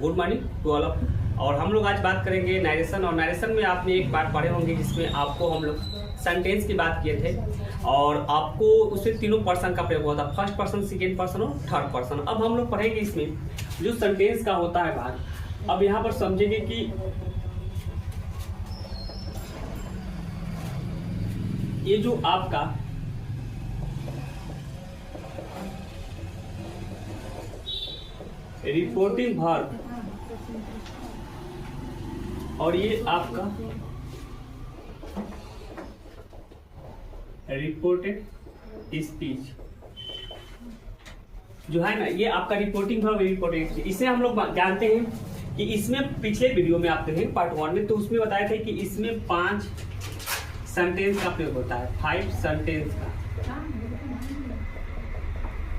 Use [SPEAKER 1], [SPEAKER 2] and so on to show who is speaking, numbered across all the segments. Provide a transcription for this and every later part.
[SPEAKER 1] Good morning to all of. और हम लोग आज बात करेंगे नरेशन। और नरेशन में आपने एक पार्ट पढ़े होंगे जिसमें आपको हम लोग सेंटेंस की बात किए थे और आपको उससे तीनों पर्सन का प्रयोग होता है, फर्स्ट पर्सन, सेकेंड पर्सन और थर्ड पर्सन। अब हम लोग पढ़ेंगे इसमें जो सेंटेंस का होता है भाग। अब यहाँ पर समझेंगे कि ये जो आपका रिपोर्टिंग वर्ब और ये आपका रिपोर्टेड स्पीच जो है ना, ये आपका रिपोर्टिंग वर्ब, रिपोर्टेड स्पीच। इसे हम लोग जानते हैं कि इसमें पिछले वीडियो में आप देखेंगे पार्ट 1 में, तो उसमें बताए थे कि इसमें 5 सेंटेंस का प्रयोग होता है, 5 सेंटेंस का।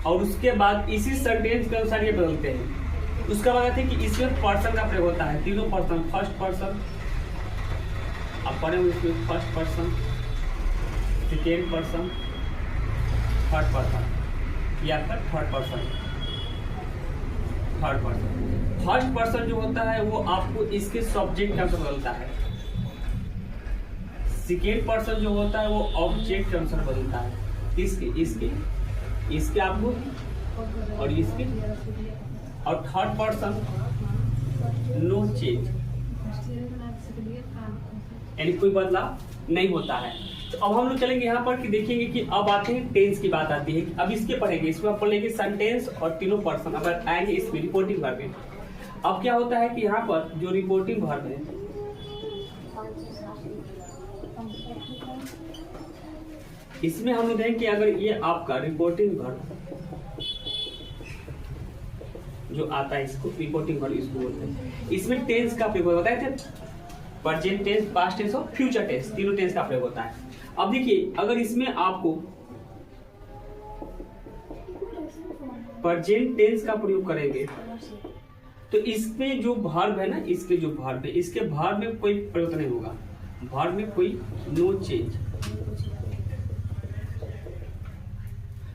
[SPEAKER 1] और उसके बाद इसी सेंटेंस के अनुसार ये बदलते हैं। उसका बाद है कि इसमें पर्सन का प्रयोग होता है, तीनों पर्सन, फर्स्ट पर्सन, आप पढ़े हुए इसमें first person, second person, third person, या फिर थर्ड पर्सन। फर्स्ट पर्सन जो होता है वो आपको इसके सब्जेक्ट के अनुसार बदलता है, सेकेंड पर्सन जो होता है वो ऑब्जेक्ट के अनुसार बदलता है, इसके आपको और इसके। और थर्ड पर्सन नो चेंज, यानी कोई बदलाव नहीं होता है। तो अब हम लोग चलेंगे यहाँ पर कि देखेंगे कि अब आते हैं टेंस की बात आती है। अब इसके पढ़ेंगे, इसमें आप पढ़ेंगे सेंटेंस और तीनों पर्सन अगर आएंगे इसमें रिपोर्टिंग वर्ब में। अब क्या होता है कि यहाँ पर जो रिपोर्टिंग वर्ब है इसमें हम लोग देखेंगे कि अगर ये आपका रिपोर्टिंग वर्ब जो आता है, इसको रिपोर्टिंग वर्ब इसको बोलते हैं। इसमें टेंस का प्रयोग होता है, प्रेजेंट टेंस, पास्ट टेंस और फ्यूचर टेंस, तीनों टेंस का प्रयोग होता है। अब देखिए अगर इसमें आपको प्रेजेंट टेंस का प्रयोग करेंगे तो इसमें जो वर्ब है ना, इसके जो वर्ब है, इसके वर्ब में कोई परिवर्तन नहीं होगा, वर्ब में कोई नो चेंज।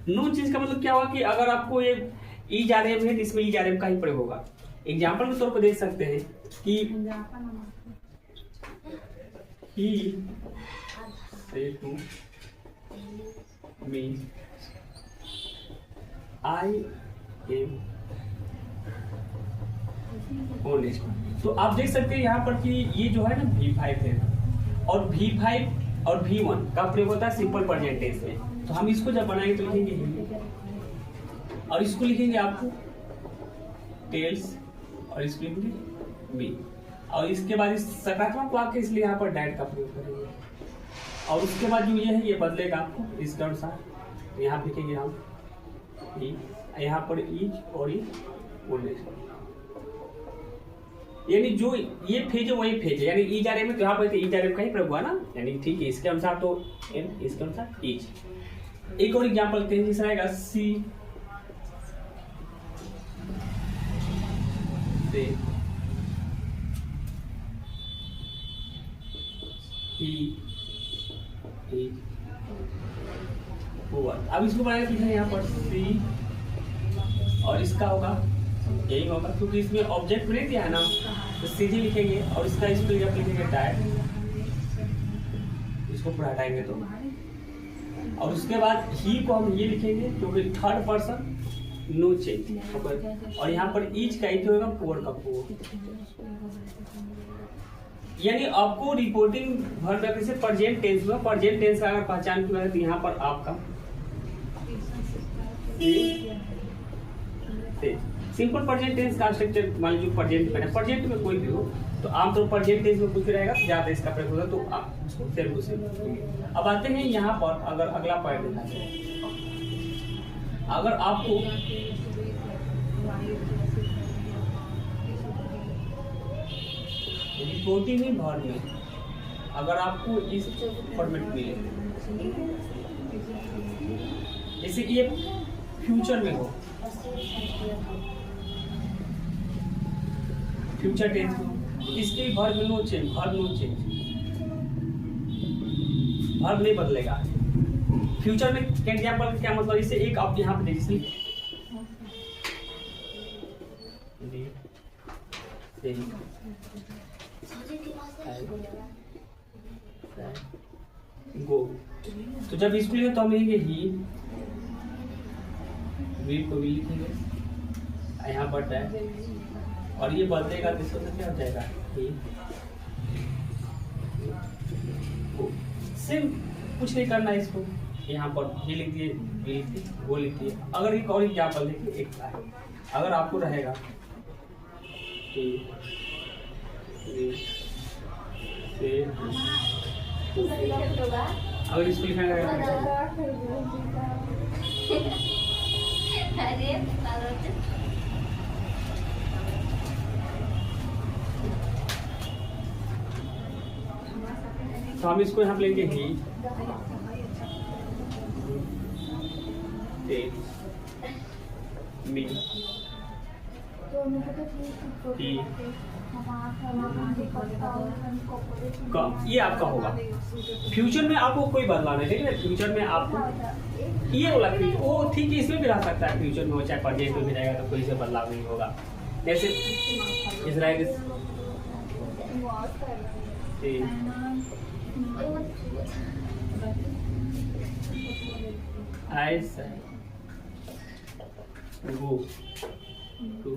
[SPEAKER 1] नो चेंज का मतलब क्या हुआ कि अगर आपको ये ई जा रहे हैं, इसमें ई जा रहे का ही प्रयोग होगा। एग्जाम्पल के तौर पर देख सकते हैं कि he said to me I am honest। तो आप देख सकते हैं यहाँ पर कि ये जो है ना V5 है और V5 और V1 का प्रयोग होता है सिंपल प्रेजेंट टेंस में। तो हम इसको जब बनाएंगे तो लिखेंगे और इसको लिखेंगे आपको टेल्स और इसको लिखेंगे मी। और इसके बाद इस सकारात्मक वाक्य इसलिए यहाँ पर डैड का प्रयोग करेंगे। और उसके बाद जो ये है ये बदलेगा आपको इसके अनुसार। यहाँ पे लिखेंगे हम यहाँ पर ईच और यानी जो ये फेज है वही फेज है, यानी ई जा रहे में तो यहाँ पर ई जा रहे का ही प्रयोग हुआ ना, यानी ठीक है। इसके अनुसार तो इसके अनुसार ईच। एक और एग्जाम्पल लेते हैं जिसमें आएगा सी अब इसको बनाएगा किधर, यहाँ पर सी और इसका होगा यही होगा क्योंकि इसमें ऑब्जेक्ट नहीं दिया है ना, तो सीधी लिखेंगे और इसका इसको लिखेंगे डायरेक्ट, इसको पूरा हटाएंगे तो। और उसके बाद ही को हम ये लिखेंगे क्योंकि थर्ड पर्सन नो चेंज। और यहाँ पर ईच का ही होगा पोर का पोर। यानी आपको रिपोर्टिंग वर्ब से प्रेजेंट टेंस में, प्रेजेंट टेंस का अगर पहचान की तो यहाँ पर आपका सिंपल प्रेजेंट टेंस का स्ट्रक्चर मान लीजिए प्रेजेंट में कोई भी हो तो आमतौर पर प्रेजेंट टेंस में कुछ रहेगा, ज्यादा इसका प्रयोग होगा तो आप इसको तेलुगु से। अब आते हैं यहाँ पर, अगर अगला पॉइंट देखना चाहिए, अगर आपको रिपोर्टिंग वर्ब में अगर आपको इस फॉर्मेट मिले, जैसे ये फ्यूचर में हो, फ्यूचर टेंस में, इसके वर्ब में नो चेंज, वर्ब नहीं बदलेगा। फ्यूचर में एग्जाम्पल क्या मतलब, इसे एक आप यहाँ पे देखिए गो। तो जब इसको लिखे तो हम लिखेंगे ही, वी को भी लिखेंगे यहाँ पर है, और ये बदलेगा तो इसको क्या हो जाएगा ही। सिर्फ कुछ नहीं करना है इसको, यहाँ पर ये लिख दिए, वी लिख दिए, वो लिख दिए। अगर एक और एग्जाम्पल देखिए, एक अगर आपको रहेगा अगर इसको लिखा रहेगा तो हम इसको यहाँ पे लेंगे ही, मी, ये आपका होगा। फ्यूचर में आपको कोई बदलाव नहीं, ठीक है। फ्यूचर में आपको ये वाला वो ठीक है, इसमें भी रह सकता है फ्यूचर में, वो चाहे प्रेजेंट में भी रहेगा तो कोई से बदलाव नहीं होगा। जैसे इजराइल गो टू।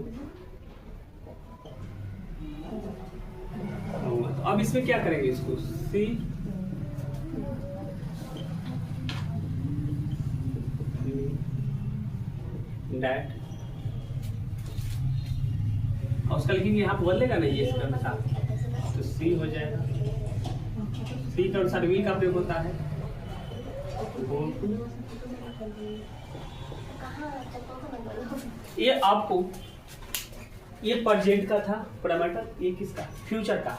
[SPEAKER 1] अब इसमें क्या करेंगे, इसको सी डैट, और उसका लिखेंगे यहाँ बदलेगा नहीं है इसके अनुसार, तो सी हो जाएगा। सी के अनुसार वी का प्रयोग होता है। ये आपको ये प्रेजेंट का था पैरामीटर, ये किसका, फ्यूचर का।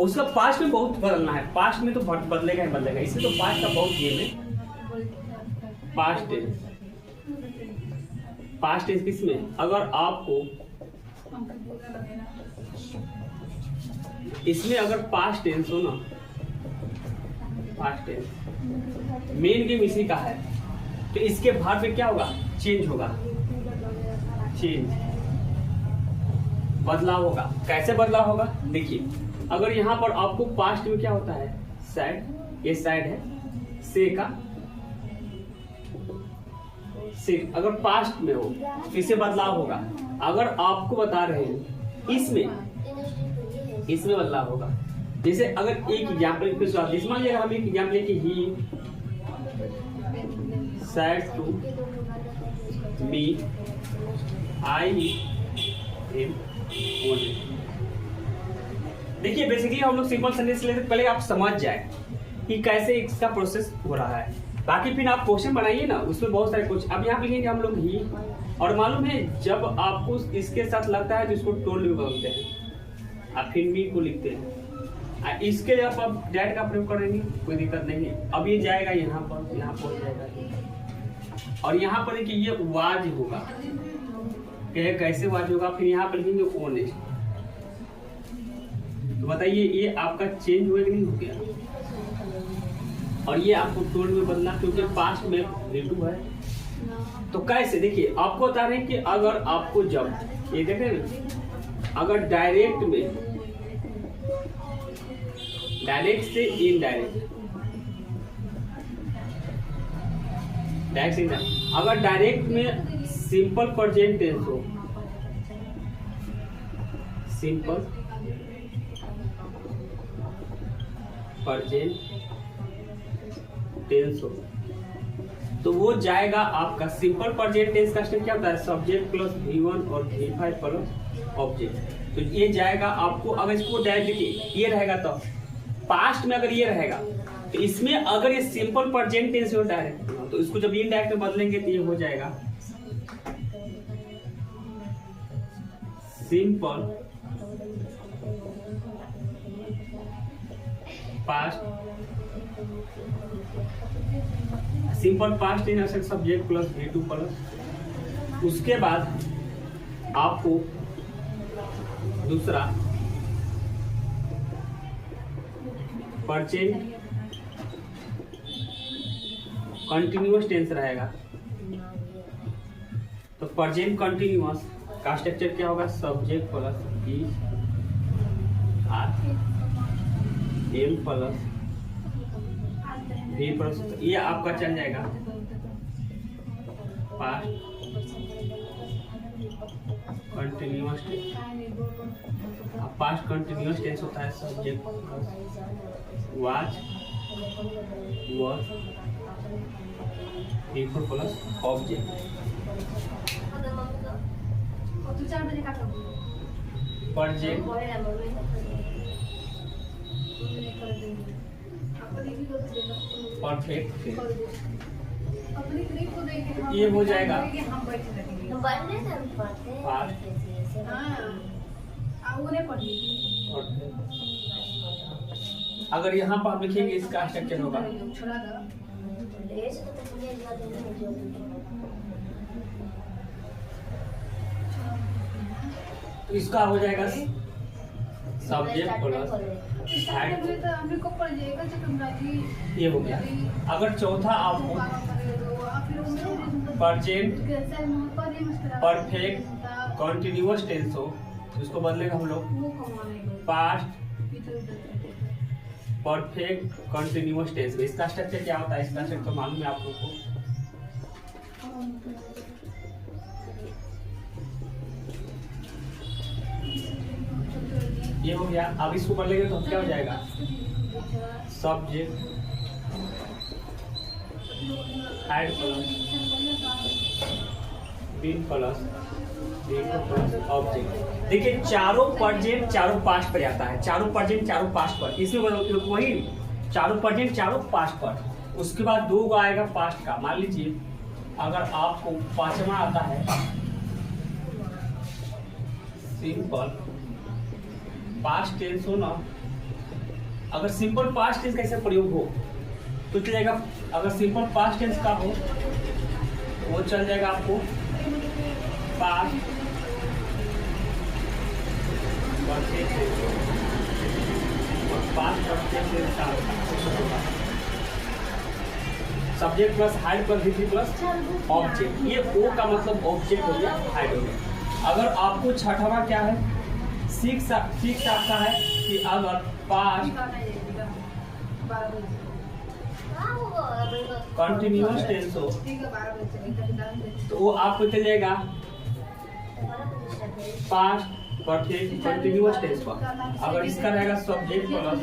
[SPEAKER 1] उसका पास्ट में बहुत बदलना है, पास्ट में तो बदलेगा ही बदलेगा, इससे तो पास्ट का बहुत गेम है। पास्ट टेंस, पास्ट टेंस किसमें, अगर आपको इसमें अगर पास्ट टेंस हो ना, पास्ट टेंस मेन गेम इसी का है, तो इसके भाग में क्या होगा, चेंज होगा, चेंज बदलाव होगा। कैसे बदलाव होगा, देखिए अगर यहाँ पर आपको पास्ट में क्या होता है, सैड, ये सैड है, से का से, अगर पास्ट में हो तो इससे बदलाव होगा। अगर आपको बता रहे हैं इसमें बदलाव होगा। जैसे अगर एक एग्जाम्पल मान लीजिए, हम एक एग्जाम्पल लेके he said to me I'm. देखिए बेसिकली हम लोग सिंपल सेंटेंस लेते, पहले आप समझ जाए कि कैसे इसका प्रोसेस हो रहा है, बाकी फिर आप क्वेश्चन बनाइए ना, उसमें बहुत सारे क्वेश्चन। अब यहाँ पे लिखेंगे हम लोग ही, और मालूम है जब आपको इसके साथ लगता है तो इसको टोल भी बोलते हैं, आप फिर मी को लिखते हैं। इसके लिए आप डैट का प्रयोग करेंगे, कोई दिक्कत नहीं है। अब ये जाएगा यहाँ पर, यहाँ पर जाएगा, और यहाँ पर देखिए ये वाज होगा, कैसे वाज होगा, फिर यहाँ पर लिखेंगे ओनेस्ट। तो बताइए ये आपका चेंज हुआ कि नहीं हो गया, और ये आपको टोल में बदला क्योंकि पास्ट में रेटू है। तो कैसे, देखिए आपको बता रहे हैं कि अगर आपको जब ये देख रहे हैं, अगर डायरेक्ट में, डायरेक्ट से इनडायरेक्ट, डायरेक्ट से इनडायरेक्ट, अगर डायरेक्ट में सिंपल प्रेजेंट टेंस हो, सिंपल प्रेजेंट टेंस हो, तो वो जाएगा आपका सिंपल प्रेजेंट टेंस का स्टेप क्या होता है, सब्जेक्ट प्लस V1 और V5 प्लस ऑब्जेक्ट। तो ये जाएगा आपको, अगर इसको डायरेक्ट ये रहेगा तो पास्ट में अगर ये रहेगा, तो इसमें अगर ये सिंपल प्रेजेंट टेंस हो डायरेक्ट, तो इसको जब इनडायरेक्ट में बदलेंगे तो ये हो जाएगा सिंपल पास्ट, सिंपल पास्ट इन सब्जेक्ट प्लस V2 प्लस, उसके बाद आपको दूसरा प्रेजेंट कंटिन्यूअस टेंस रहेगा। तो प्रेजेंट कंटिन्यूअस का स्ट्रक्चर क्या होगा, subject plus V are am plus V plus, ये आपका चल जाएगा past continuous tense. Past continuous tense होता है subject was verb before plus object. Present perfect ये हो जाएगा पास्ट। अगर यहाँ पर आप लिखेंगे इसका स्ट्रक्चर होगा तो इसका हो जाएगा सब्जेक्ट प्लस ये हो गया। अगर चौथा आपको प्रेजेंट परफेक्ट कंटिन्यूअस टेंस हो तो इसको बदलेगा हम लोग पास्ट परफेक्ट कंटिन्यूअस टेंस। इसका स्ट्रक्चर क्या होता है, इसका स्ट्रक्चर तो मालूम है आप लोग को। ये हो गया। अब इसको कर लेंगे तो क्या हो जाएगा subject had plus been plus object. देखिए चारों प्रेजेंट चारों पास्ट पर जाता है, चारों प्रेजेंट चारों पास्ट पर। इसमें वही चारों प्रेजेंट चारों पास्ट पर। उसके बाद दो को आएगा पास्ट का। मान लीजिए अगर आपको पांचवा आता है सिंपल पास्ट टेंस हो ना, अगर सिंपल पास्ट टेंस कैसे प्रयोग हो तो चलेगा। अगर सिंपल पास्ट टेंस का हो वो चल जाएगा आपको पास्ट परफेक्ट और पास्ट परफेक्ट टेंस का subject plus had plus V plus object. ये ओ का मतलब ऑब्जेक्ट हो गया, हाइड हो गया। अगर आपको छठवा क्या है सिक्स आता है कि अगर पास्ट कंटिन्यूअस टेंस हो तो वो आपको चलेगा पास्ट परफेक्ट कंटिन्यूअस टेंस पर। अगर इसका रहेगा subject plus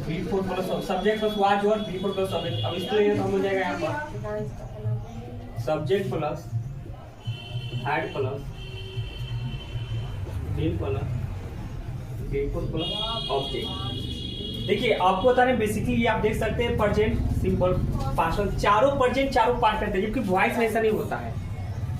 [SPEAKER 1] before plus subject plus was और बिफोर प्लस ऑब्जेक्ट। अब इसके लिए तो हो जाएगा यहाँ पर subject plus had plus been plus before plus object. देखिए आपको बता रहे बेसिकली ये आप देख सकते हैं प्रेजेंट सिंपल पास्ट चारों प्रेजेंट चारों पास्ट करते हैं, जबकि वॉइस में ऐसा नहीं होता है।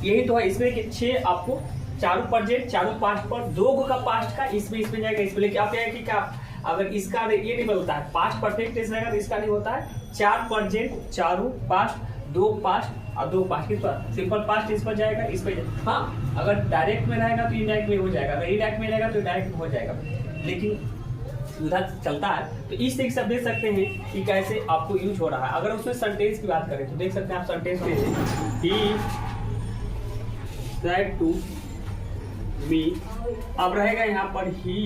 [SPEAKER 1] यही तो है इसमें कि 6 आपको चारों प्रेजेंट चारों पास्ट पर, 2 का पास्ट का इसमें जाएगा। इसमें लेकिन आप क्या कि क्या अगर इसका ये नहीं होता है पास्ट परफेक्ट टेंस रहेगा तो इसका नहीं होता है। 4 प्रेजेंट चारों पास्ट 2 पास्ट और 2 पास्ट किस पर सिंपल पास्ट इस पर जाएगा, इस पर हाँ। अगर डायरेक्ट में रहेगा तो इनडायरेक्ट में हो जाएगा, अगर इनडायरेक्ट में रहेगा तो डायरेक्ट में हो जाएगा। लेकिन उधर चलता है तो इस तरीके से आप देख सकते हैं कि कैसे आपको यूज हो रहा है। अगर उसमें सेंटेंस की बात करें तो देख सकते हैं आप सेंटेंस में ही सेड टू मी। अब रहेगा यहाँ पर ही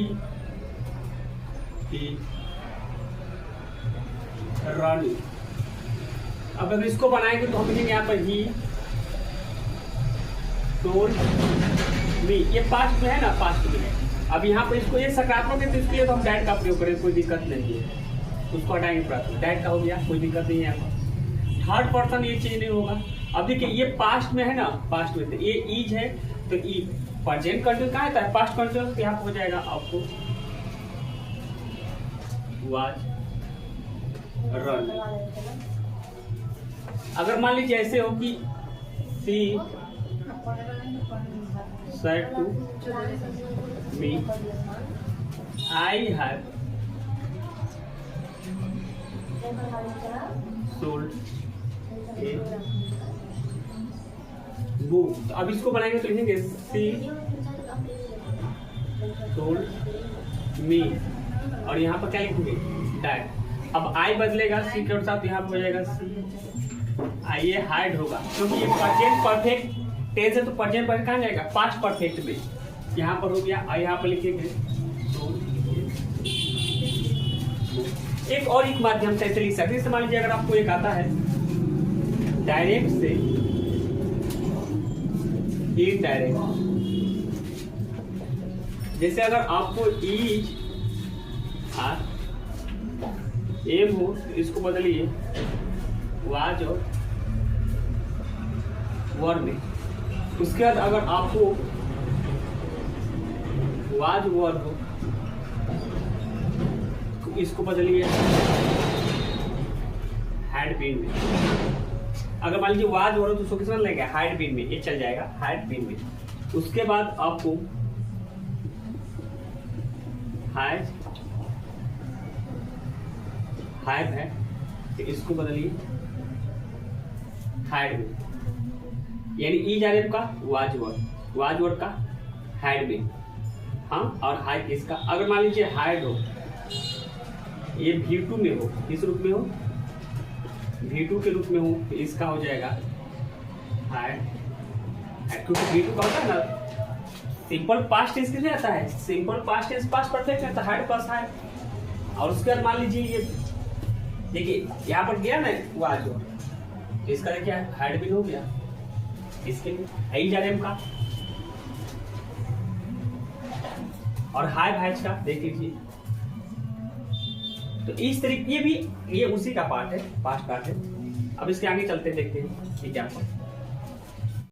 [SPEAKER 1] रन। अब अगर इसको बनाएंगे तो हम लिखेंगे यहाँ पर ही टोल्ड मी। ये पास्ट में है ना, पास्ट में है। अब यहाँ पर इसको ये सकारात्मक है तो इसके लिए तो हम डैट का प्रयोग करें, कोई दिक्कत नहीं है। उसको हटाएंगे प्राथमिक डैट का हो गया, कोई दिक्कत नहीं है। यहाँ पर थर्ड पर्सन ये चीज नहीं होगा। अब देखिए ये पास्ट में है ना, पास्ट में ये इज है तो ई प्रेजेंट कंटिन्यूअस कहाँ आता है पास्ट कंटिन्यूअस, तो यहाँ हो जाएगा आपको वाज रन। अगर मान लीजिए ऐसे हो कि सी said to me I have sold a book। तो अब इसको बनाएंगे तो लिखेंगे सी sold me और यहाँ पर क्या लिखेंगे डैट। अब आई बदलेगा सी के साथ, यहाँ पर हो जाएगा सी आई, ये हाइड होगा क्योंकि ये प्रेजेंट परफेक्ट टेंस है तो प्रेजेंट पर कहाँ जाएगा, पास्ट परफेक्ट में, यहाँ पर हो गया और यहाँ पर लिखेंगे। एक और एक माध्यम से ऐसे लिख सकते हैं, मान लीजिए अगर आपको एक आता है डायरेक्ट से इनडायरेक्ट, जैसे अगर आपको इज आर एम हो तो इसको बदलिए वाज और वर में। उसके बाद अगर आपको वाज वर हो तो इसको बदलिए हैड बीन में। अगर मान लीजिए वाज वर हो तो उसको किस में लगेगा, हैड बीन में, ये चल जाएगा हैड बीन में। उसके बाद आपको हैव है तो इसको बदलिए हैड में, यानी ई जा रहे का वाज वर का हैड में, हाँ, और हाई किसका, अगर मान लीजिए हाइड हो, ये V2 में हो, किस रूप में हो, V2 के रूप में हो तो इसका हो जाएगा हाइड, क्योंकि V2 का होता है ना सिंपल पास्ट टेंस किसमें आता है, simple past tense past perfect है तो हाइड प्लस हाइड। और उसके बाद मान लीजिए ये देखिए यहाँ पर गया ना वाज वर, तो इसका देखिए हाइड भी हो गया, इसके लिए आई जा रहे का, और हाई भाइज का देख लीजिए। तो इस तरीके ये भी ये उसी का पार्ट है, पास्ट पार्ट है। अब इसके आगे चलते देखते हैं कि क्या